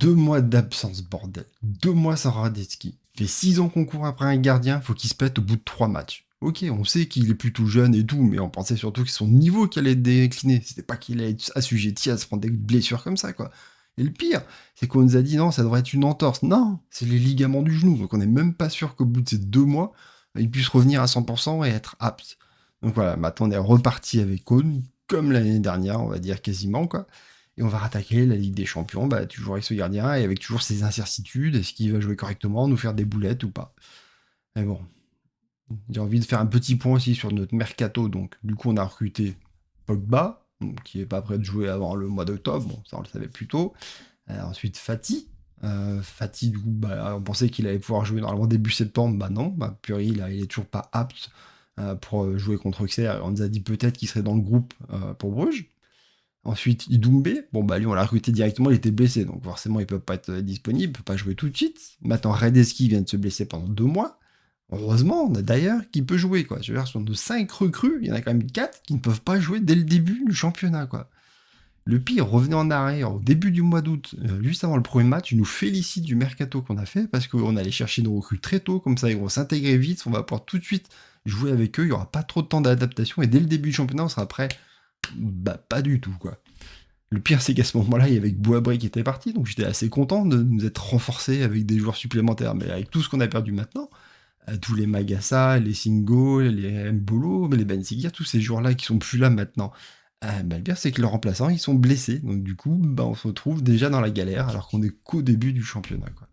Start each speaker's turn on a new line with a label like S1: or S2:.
S1: 2 mois d'absence, bordel. 2 mois sans Radetzky. Il fait 6 ans qu'on court après un gardien, faut qu'il se pète au bout de 3 matchs. Ok, on sait qu'il est plutôt jeune et tout, mais on pensait surtout que son niveau qui allait décliner. C'était pas qu'il allait être assujetti à se prendre des blessures comme ça, quoi. Et le pire, c'est qu'on nous a dit non, ça devrait être une entorse. Non, c'est les ligaments du genou. Donc on n'est même pas sûr qu'au bout de ces 2 mois, il puisse revenir à 100% et être apte. Donc voilà, maintenant on est reparti avec Cône, comme l'année dernière, on va dire quasiment, quoi. Et on va rattaquer la Ligue des Champions, bah, toujours avec ce gardien et avec toujours ses incertitudes. Est-ce qu'il va jouer correctement, nous faire des boulettes ou pas? Mais bon, j'ai envie de faire un petit point aussi sur notre mercato. Donc, du coup, on a recruté Pogba, donc, qui est pas prêt de jouer avant le mois d'octobre. Bon, ça, on le savait plus tôt. Ensuite, Fati. Fati, du coup, bah, on pensait qu'il allait pouvoir jouer normalement début septembre. Bah non, bah, Puri, là, il est toujours pas apte pour jouer contre Auxerre. On nous a dit peut-être qu'il serait dans le groupe pour Bruges. Ensuite, Idoumbé, bon bah lui on l'a recruté directement, il était blessé, donc forcément il peut pas être disponible, il peut pas jouer tout de suite. Maintenant Radetzky vient de se blesser pendant 2 mois. Heureusement, on a d'ailleurs qui peut jouer, quoi. Je veux dire, sur nos 5 recrues, il y en a quand même 4 qui ne peuvent pas jouer dès le début du championnat, quoi. Le pire, revenez en arrière au début du mois d'août, juste avant le premier match, il nous félicite du mercato qu'on a fait parce qu'on allait chercher nos recrues très tôt, comme ça ils vont s'intégrer vite, on va pouvoir tout de suite jouer avec eux, il n'y aura pas trop de temps d'adaptation et dès le début du championnat on sera prêt. Bah pas du tout, quoi. Le pire, c'est qu'à ce moment-là, il y avait Boabré qui était parti, donc j'étais assez content de nous être renforcés avec des joueurs supplémentaires. Mais avec tout ce qu'on a perdu maintenant, tous les Magassa, les Singo, les Mbolo, les Bensigir, tous ces joueurs-là qui sont plus là maintenant, bah, le pire, c'est que leurs remplaçants, ils sont blessés. Donc du coup, bah, on se retrouve déjà dans la galère, alors qu'on est qu'au début du championnat, quoi.